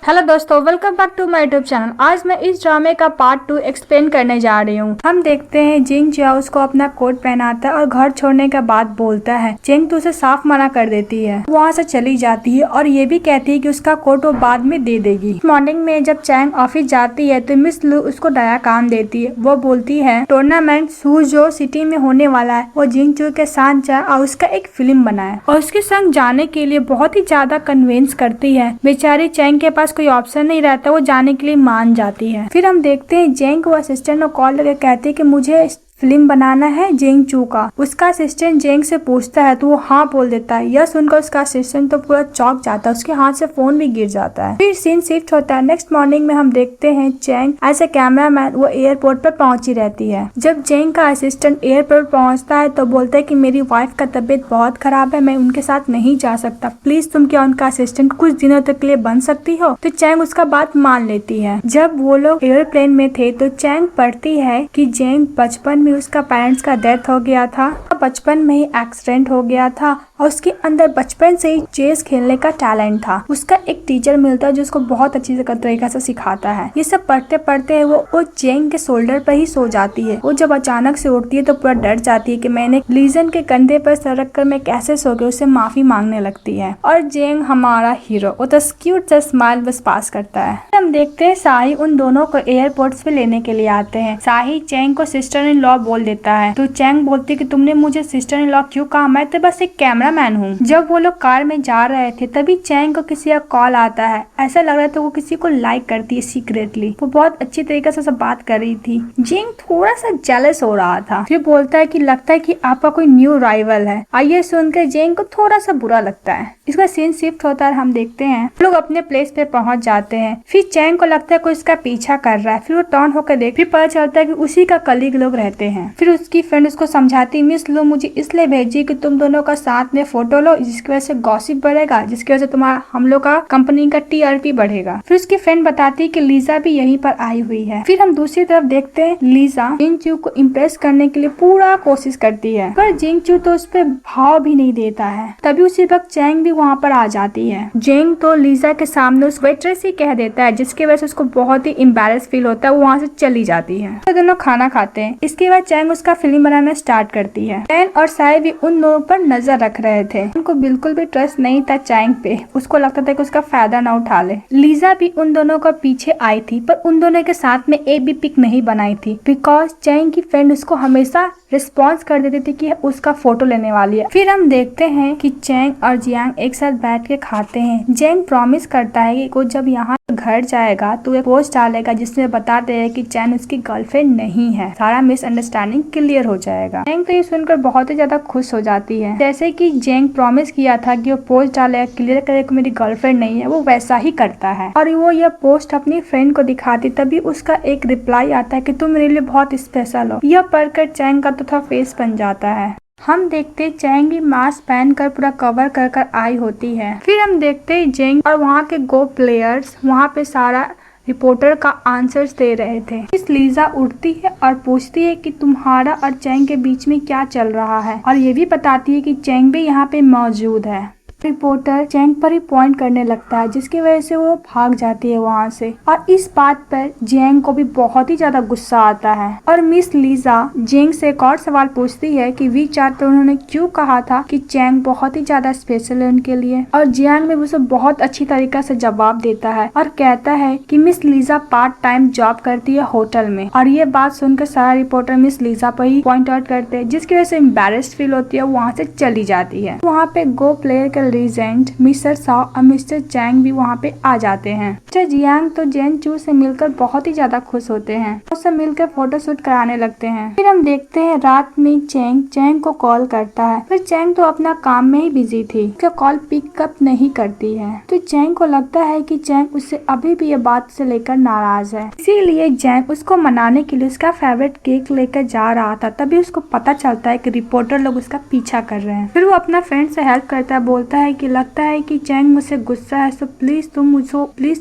Hello दोस्तों, welcome back to my YouTube channel. आज मैं इस ड्रामे का पार्ट 2 एक्सप्लेन करने जा रही हूँ। हम देखते हैं जिंग जियाओ उसको अपना कोट पहनाता है और घर छोड़ने के बाद बोलता है। जिंग तो उसे साफ मना कर देती है, वहाँ से चली जाती है और ये भी कहती है कि उसका कोट वो बाद में दे देगी। मॉर्निंग में जब चैंग ऑफिस जाती है तो मिस लू उसको नया काम देती है। वो बोलती है टूर्नामेंट जो सिटी में होने वाला है वो जिंग चू के साथ जाए और उसका एक फिल्म बनाए और उसके संग जाने के लिए बहुत ही ज्यादा कन्विंस करती है। बेचारी चैंग के पास कोई ऑप्शन नहीं रहता, वो जाने के लिए मान जाती है। फिर हम देखते हैं जेंग को असिस्टेंट को कॉल करके कहते हैं कि मुझे फिल्म बनाना है जिंग चू का। उसका असिस्टेंट जेंग से पूछता है तो वो हाँ बोल देता है। यह सुनकर उसका असिस्टेंट तो पूरा चौंक जाता है, उसके हाथ से फोन भी गिर जाता है। फिर सीन शिफ्ट होता है। नेक्स्ट मॉर्निंग में हम देखते हैं चैंग एज ए कैमरामैन वो एयरपोर्ट पर पहुंची रहती है। जब जेंग का असिस्टेंट एयरपोर्ट पहुंचता है तो बोलता है कि मेरी वाइफ का तबीयत बहुत खराब है, मैं उनके साथ नहीं जा सकता, प्लीज तुम क्या उनका असिस्टेंट कुछ दिनों तक के लिए बन सकती हो। तो चैंग उसका बात मान लेती है। जब वो लोग एयरप्लेन में थे तो चैंग पढ़ती है कि जेंग बचपन में उसका पेरेंट्स का डेथ हो गया था, बचपन में ही एक्सीडेंट हो गया था और उसके अंदर बचपन से ही चेस खेलने का टैलेंट था। उसका एक टीचर मिलता है जो उसको बहुत अच्छी तरीके से सिखाता है। ये सब पढ़ते पढ़ते वो जेंग के शोल्डर पर ही सो जाती है। वो जब अचानक से उठती है तो पूरा डर जाती है कि मैंने लीजन के कंधे पर सर रख कर मैं कैसे सो गई। उससे माफी मांगने लगती है और जेंग हमारा हीरो वो तो क्यूट सा स्माइल बस पास करता है। हम देखते हैं साही उन दोनों को एयरपोर्ट पे लेने के लिए आते हैं। साही चैंग को सिस्टर इन लॉ बोल देता है तो चैंग बोलती है कि तुमने मुझे सिस्टर इन लॉ क्यों कहा, मैं तो बस एक कैमरामैन हूँ। जब वो लोग कार में जा रहे थे तभी चैंग को किसी का कॉल आता है। ऐसा लग रहा था वो किसी को लाइक करती है सीक्रेटली। वो बहुत अच्छी तरीके से सब बात कर रही थी। जेंग थोड़ा सा जेलस हो रहा था। फिर बोलता है कि लगता है कि आपका कोई न्यू राइवल है। आइए सुनकर जेंग को थोड़ा सा बुरा लगता है। इसका सीन शिफ्ट होता है। हम देखते हैं लोग अपने प्लेस पे पहुंच जाते हैं। फिर चैंग को लगता है कोई इसका पीछा कर रहा है। फिर वो टर्न होकर देख, फिर पता चलता है कि उसी का कलीग लोग रहते हैं। फिर उसकी फ्रेंड उसको समझाती, मिस लो मुझे इसलिए भेजी कि तुम दोनों का साथ में फोटो लो, जिसकी वजह से गॉसिप बढ़ेगा, जिसकी वजह से तुम्हारा हम लोग का कंपनी का टीआरपी बढ़ेगा। फिर उसकी फ्रेंड बताती है कि लीजा भी यहीं पर आई हुई है। फिर हम दूसरी तरफ देखते हैं लीजा जिंग चू को इम्प्रेस करने के लिए पूरा कोशिश करती है, पर जिंग चू तो उस पर भाव भी नहीं देता है। तभी उसी वक्त चैंग भी वहाँ पर आ जाती है। जेंग तो लीजा के सामने उस वेट्रेस ही कह देता है, जिसकी वजह से उसको बहुत ही एम्बैरेस फील होता है। वो वहाँ से चली जाती है। तो दोनों खाना खाते हैं। इसके बाद चैंग उसका फिल्म बनाना स्टार्ट करती है। चैंग और साई भी उन दोनों पर नजर रख रहे थे। उनको बिल्कुल भी ट्रस्ट नहीं था चैंग पे। उसको लगता था कि उसका फायदा ना उठा ले। लीजा भी उन दोनों का पीछे आई थी, पर उन दोनों के साथ में एक भी पिक नहीं बनाई थी, बिकॉज चैंग की फ्रेंड उसको हमेशा रिस्पॉन्स कर देती थी कि उसका फोटो लेने वाली है। फिर हम देखते हैं कि चैंग और जियांग एक साथ बैठ के खाते हैं। जेंग प्रॉमिस करता है कि वो जब यहाँ घर जाएगा तो एक पोस्ट डालेगा जिसमें बता दे कि चैंग उसकी गर्लफ्रेंड नहीं है, सारा मिसअंडरस्टैंडिंग क्लियर हो जाएगा। जेंग तो ये सुनकर बहुत ही ज्यादा खुश हो जाती है। जैसे कि जेंग प्रॉमिस किया था कि वो पोस्ट डालेगा, क्लियर करेगा मेरी गर्लफ्रेंड नहीं है, वो वैसा ही करता है और वो यह पोस्ट अपनी फ्रेंड को दिखाती। तभी उसका एक रिप्लाई आता है कि तुम मेरे लिए बहुत स्पेशल हो। यह पढ़कर चैंग का तो फेस बन जाता है। हम देखते चैंग भी मास्क पहनकर पूरा कवर कर कर आई होती है। फिर हम देखते जेंग और वहाँ के गो प्लेयर्स वहाँ पे सारा रिपोर्टर का आंसर्स दे रहे थे। इस लीजा उठती है और पूछती है कि तुम्हारा और चैंग के बीच में क्या चल रहा है, और ये भी बताती है कि चैंग भी यहाँ पे मौजूद है। रिपोर्टर चैंग पर ही पॉइंट करने लगता है, जिसकी वजह से वो भाग जाती है वहाँ से। और इस बात पर जेंग को भी बहुत ही ज्यादा गुस्सा आता है और मिस लीजा जेंग से एक और सवाल पूछती है कि वी4 पर उन्होंने क्यों कहा था कि चैंग बहुत ही ज्यादा स्पेशल है उनके लिए। और जेंग में उसे बहुत अच्छी तरीके से जवाब देता है और कहता है कि miss Lisa part time job करती है होटल में। और ये बात सुनकर सारा रिपोर्टर मिस लीजा पर ही पॉइंट आउट करते हैं, जिसकी वजह से एम्बैरेस्ड फील होती है, वहाँ से चली जाती है। वहाँ पे गो प्लेयर के लीजेंड मिस्टर साओ और मिस्टर चैंग भी वहाँ पे आ जाते हैं। मिस्टर जियांग तो जेंग चू से मिलकर बहुत ही ज्यादा खुश होते हैं। वो सब मिलकर फोटोशूट कराने लगते हैं। फिर हम देखते हैं रात में चैंग को कॉल करता है, फिर चैंग तो अपना काम में ही बिजी थी, उसका कॉल पिकअप नहीं करती है। तो चैंग को लगता है कि चैंग उससे अभी भी ये बात से लेकर नाराज है, इसीलिए चैंग उसको मनाने के लिए उसका फेवरेट केक लेकर जा रहा था। तभी उसको पता चलता है कि रिपोर्टर लोग उसका पीछा कर रहे हैं। फिर वो अपना फ्रेंड से हेल्प करता है, बोलता है कि लगता है कि चैंग मुझसे गुस्सा है, तो प्लीज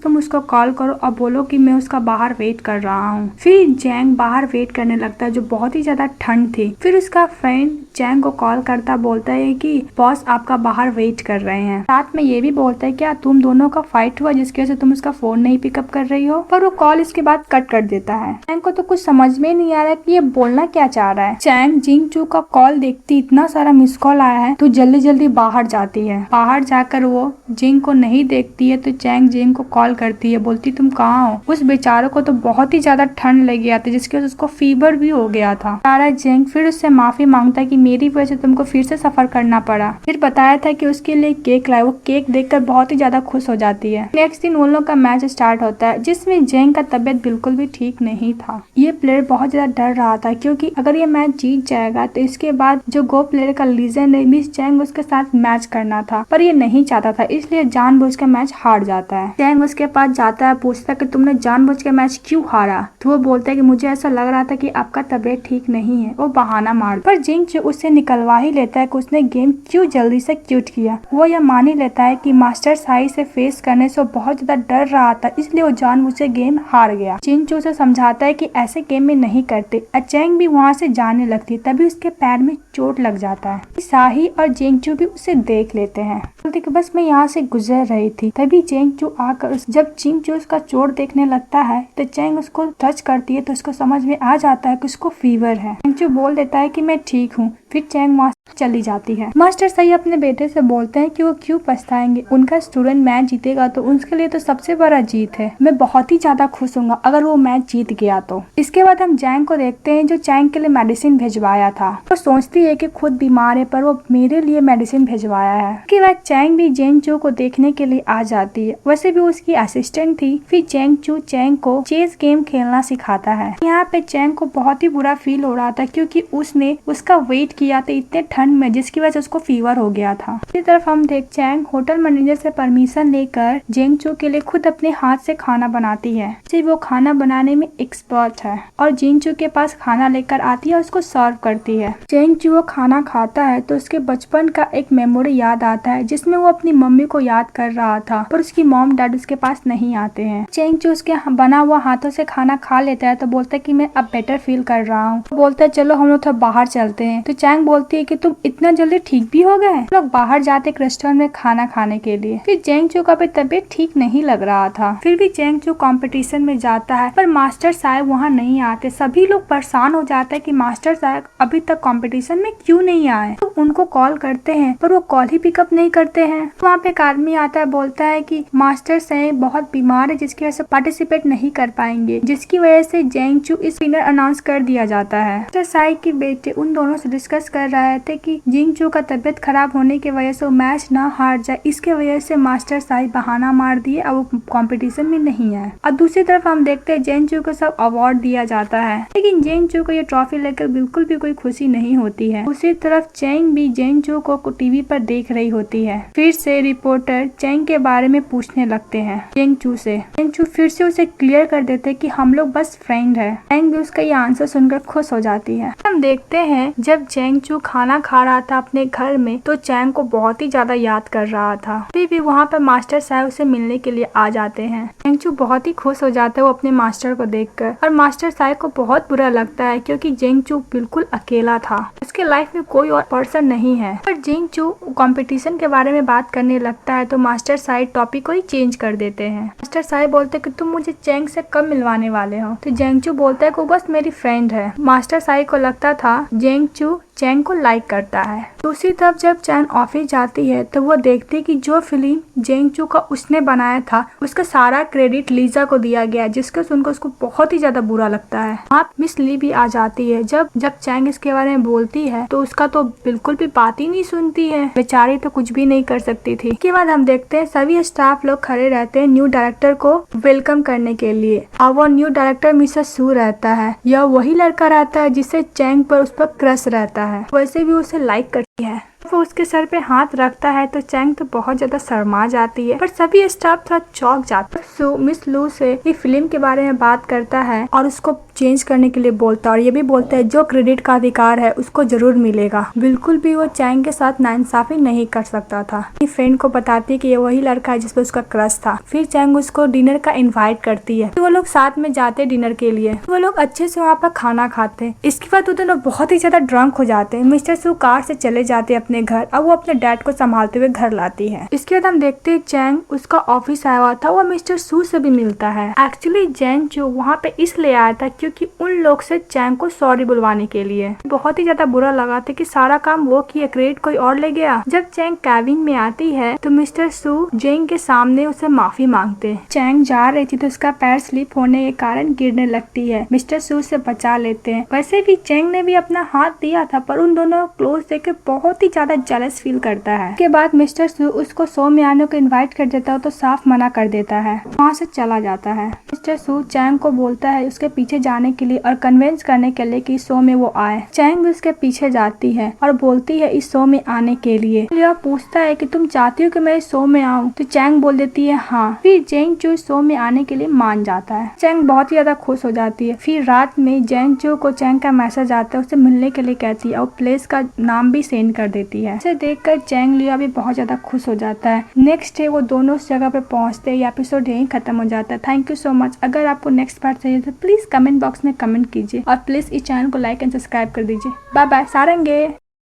तुम उसको कॉल करो और बोलो कि मैं उसका बाहर वेट कर रहा हूँ। फिर चैंग बाहर वेट करने लगता है, जो बहुत ही ज्यादा ठंड थी। फिर उसका फ्रेंड चैंग को कॉल करता बोलता है कि बॉस आपका बाहर वेट कर रहे हैं। साथ में ये भी बोलता है क्या तुम दोनों का फाइट हुआ जिसकी वजह से तुम उसका फोन नहीं पिकअप कर रही हो, पर वो कॉल इसके बाद कट कर देता है। चैंग को तो कुछ समझ में नहीं आ रहा है कि ये बोलना क्या चाह रहा है। चैंग जिंगचू का कॉल देखती इतना सारा मिस कॉल आया है तो जल्दी जल्दी बाहर जाती है। बाहर जाकर वो जिंग को नहीं देखती है तो चैंग जिंग को कॉल करती है, बोलती तुम कहाँ हो। उस बेचारे को तो बहुत ही ज्यादा ठंड लग गया था जिसकी वजह से उसको फीवर भी हो गया था। सारा जिंग फिर उससे माफी मांगता है कि मेरी वजह से तुमको फिर से सफर करना पड़ा। फिर बताया था कि उसके लिए केक लाए, वो केक देखकर बहुत ही ज्यादा खुश हो जाती है। नेक्स्ट दिन उन लोग का मैच स्टार्ट होता है जिसमें जिंग का तबियत बिल्कुल भी ठीक नहीं था। ये प्लेयर बहुत ज्यादा डर रहा था क्योंकि अगर ये मैच जीत जाएगा तो इसके बाद जो गो प्लेयर का लीजेंड है मिस चैंग उसके साथ मैच करना था, पर ये नहीं चाहता था इसलिए जानबूझ के मैच हार जाता है। चैंग उसके पास जाता है, पूछता है कि तुमने जानबूझ के मैच क्यों हारा। तो वो बोलता है कि मुझे ऐसा लग रहा था कि आपका तबियत ठीक नहीं है। वो बहाना मार पर जिंग जो उससे निकलवा ही लेता है कि उसने गेम क्यों जल्दी से क्विट किया। वो यह मान ही लेता है कि मास्टर साई से फेस करने से वो बहुत ज्यादा डर रहा था इसलिए वो जानबूझ से गेम हार गया। जिंग जो उसे समझाता है कि ऐसे गेम में नहीं करते। चैंग भी वहाँ से जाने लगती तभी उसके पैर में चोट लग जाता है। साही और जिंगचू भी उसे देख लेते हैं, बोलते कि बस मैं यहाँ से गुजर रही थी। तभी जिंगचू आकर जब जिंगचू उसका चोट देखने लगता है तो चैंग उसको टच करती है तो उसको समझ में आ जाता है कि उसको फीवर है। जिंगचू बोल देता है कि मैं ठीक हूँ। फिर चैंग वहाँ चली जाती है। मास्टर साई अपने बेटे से बोलते हैं कि वो क्यों पछताएंगे, उनका स्टूडेंट मैच जीतेगा तो उनके लिए तो सबसे बड़ा जीत है। मैं बहुत ही ज्यादा खुश हूँ अगर वो मैच जीत गया तो। इसके बाद हम जैंग को देखते हैं जो चैंग के लिए मेडिसिन भिजवाया था। वो सोचती है कि खुद बीमार है पर वो मेरे लिए मेडिसिन भिजवाया है। उसके बाद चैंग भी जिंगचू को देखने के लिए आ जाती है। वैसे भी उसकी असिस्टेंट थी। फिर जिंगचू चैंग को चेस गेम खेलना सिखाता है। यहाँ पे चैंग को बहुत ही बुरा फील हो रहा था क्योंकि उसने उसका वेट किया था इतने ठंड में जिसकी वजह से उसको फीवर हो गया था। इसी तरफ हम देख चैंग होटल मैनेजर से परमिशन लेकर जिंगचू के लिए खुद अपने हाथ से खाना बनाती है। वो खाना बनाने में एक्सपर्ट है और जिंगचू के पास खाना लेकर आती है और उसको सर्व करती है। जिंगचू वो खाना खाता है तो उसके बचपन का एक मेमोरी याद आता है जिसमें वो अपनी मम्मी को याद कर रहा था पर उसकी मॉम डैड उसके पास नहीं आते हैं। जिंगचू उसके बना हुआ हाथों से खाना खा लेता है तो बोलता है कि मैं अब बेटर फील कर रहा हूँ। बोलता है चलो हम लोग थोड़ा बाहर चलते हैं। तो चैंग बोलती है कि तुम इतना जल्दी ठीक भी हो गए। लोग बाहर जाते एक रेस्टोरेंट में खाना खाने के लिए। फिर जिंगचू का भी तबीयत ठीक नहीं लग रहा था। फिर भी जिंगचू कंपटीशन में जाता है पर मास्टर साहब वहाँ नहीं आते। सभी लोग परेशान हो जाते हैं कि मास्टर साहब अभी तक कंपटीशन में क्यों नहीं आए। तो उनको कॉल करते हैं पर वो कॉल ही पिकअप नहीं करते हैं। वहाँ पे एक आदमी आता है, बोलता है कि मास्टर साहब बहुत बीमार है जिसकी वजह से पार्टिसिपेट नहीं कर पाएंगे, जिसकी वजह से जिंगचू इस विनर अनाउंस कर दिया जाता है। मास्टर साहब के बेटे उन दोनों से डिस्कस कर रहे थे कि जिंगचू का तबियत खराब होने की वजह से वो मैच ना हार जाए, इसके वजह से मास्टर साहब बहाना मार दिए और वो कंपटीशन में नहीं आए। और दूसरी तरफ हम देखते हैं जिंगचू को सब अवार्ड दिया जाता है लेकिन जिंगचू को ये ट्रॉफी लेकर बिल्कुल भी कोई खुशी नहीं होती है। दूसरी तरफ चैंग भी जिंगचू को टीवी पर देख रही होती है। फिर से रिपोर्टर चैंग के बारे में पूछने लगते हैं जिंगचू से। जिंगचू फिर से उसे क्लियर कर देते कि हम लोग बस फ्रेंड है। चैंग भी उसका ये आंसर सुनकर खुश हो जाती है। हम देखते हैं जब जिंगचू खाना खा रहा था अपने घर में तो चैंग को बहुत ही ज्यादा याद कर रहा था। फिर भी वहाँ पर मास्टर साहब उसे मिलने के लिए आ जाते हैं। जिंगचू बहुत ही खुश हो जाता है वो अपने मास्टर को देखकर और मास्टर साहब को बहुत बुरा लगता है क्योंकि जिंगचू बिल्कुल अकेला था, उसके लाइफ में कोई और पर्सन नहीं है। पर जिंगचू कंपटीशन के बारे में बात करने लगता है तो मास्टर साहब टॉपिक को ही चेंज कर देते हैं। मास्टर साहब बोलते हैं कि तुम मुझे चैंग से कब मिलवाने वाले हो। तो जिंगचू बोलता है कि वो बस मेरी फ्रेंड है। मास्टर साहब को लगता था जिंगचू चैंग को लाइक करता है। दूसरी तरफ जब चैंग ऑफिस जाती है तो वो देखती है कि जो फिल्म जिंगचू का उसने बनाया था उसका सारा क्रेडिट लीजा को दिया गया, जिसके सुनकर उसको बहुत ही ज्यादा बुरा लगता है। वहाँ मिस ली भी आ जाती है। जब चैंग इसके बारे में बोलती है तो उसका तो बिल्कुल भी बात ही नहीं सुनती है, बेचारी तो कुछ भी नहीं कर सकती थी। इसके बाद हम देखते हैं सभी स्टाफ लोग खड़े रहते हैं न्यू डायरेक्टर को वेलकम करने के लिए और वो न्यू डायरेक्टर मिस्टर सू रहता है। यह वही लड़का रहता है जिससे चैंग पर उस पर क्रश रहता है। वैसे भी उसे लाइक करती है। वो उसके सर पे हाथ रखता है तो चैंग तो बहुत ज्यादा शर्मा जाती है, पर सभी स्टाफ थोड़ा चौंक जाता है। सू मिस लू से ये फिल्म के बारे में बात करता है और उसको चेंज करने के लिए बोलता है और ये भी बोलता है जो क्रेडिट का अधिकार है उसको जरूर मिलेगा। बिल्कुल भी वो चैंग के साथ नाइंसाफी नहीं कर सकता था। अपनी फ्रेंड को बताती है कि ये वही लड़का है जिसपे उसका क्रश था। फिर चैंग उसको डिनर का इनवाइट करती है। वो लोग साथ में जाते डिनर के लिए। वो लोग अच्छे से वहाँ पर खाना खाते। इसके बाद वो दोनों बहुत ही ज्यादा ड्रंक हो जाते हैं। मिस्टर सू कार से चले जाते हैं अपने घर और वो अपने डैड को संभालते हुए घर लाती है। इसके बाद हम देखते हैं चैंग उसका ऑफिस आया हुआ था, वो मिस्टर सू से भी मिलता है। एक्चुअली चैंग जो वहाँ पे इसलिए आया था क्योंकि उन लोग से चैंग को सॉरी बुलवाने के लिए। बहुत ही ज्यादा बुरा लगा था कि सारा काम वो किया, क्रेडिट कोई और ले गया। जब चैंग कैबिन में आती है तो मिस्टर सू चैंग के सामने उसे माफी मांगते हैं। चैंग जा रही थी तो उसका पैर स्लिप होने के कारण गिरने लगती है। मिस्टर सू से बचा लेते हैं। वैसे भी चैंग ने भी अपना हाथ दिया था, पर उन दोनों क्लोज देख के बहुत ही ज्यादा जेलस फील करता है। उसके बाद मिस्टर सू उसको शो में आने को इनवाइट कर देता है तो साफ मना कर देता है, वहाँ से चला जाता है। मिस्टर सू चैंग को बोलता है उसके पीछे जाने के लिए और कन्विंस करने के लिए कि शो में वो आए। चैंग उसके पीछे जाती है और बोलती है इस शो में आने के लिए। यह पूछता है कि तुम चाहती हो कि मैं इस शो में आऊँ, तो चैंग बोल देती है हाँ। फिर चैंग जो शो में आने के लिए मान जाता है। चैंग बहुत ही ज्यादा खुश हो जाती है। फिर रात में चैंग जो को चैंग का मैसेज आता है, उसे मिलने के लिए कहती है और प्लेस का नाम भी सेंड कर देती है। इसे देखकर चैंग लिया भी बहुत ज्यादा खुश हो जाता है। नेक्स्ट डे वो दोनों उस जगह पे पहुंचते हैं। एपिसोड यहीं खत्म हो जाता है। Thank you so much. अगर आपको नेक्स्ट पार्ट चाहिए तो प्लीज कमेंट बॉक्स में कमेंट कीजिए और प्लीज इस चैनल को लाइक एंड सब्सक्राइब कर दीजिए। Bye bye सारंगे।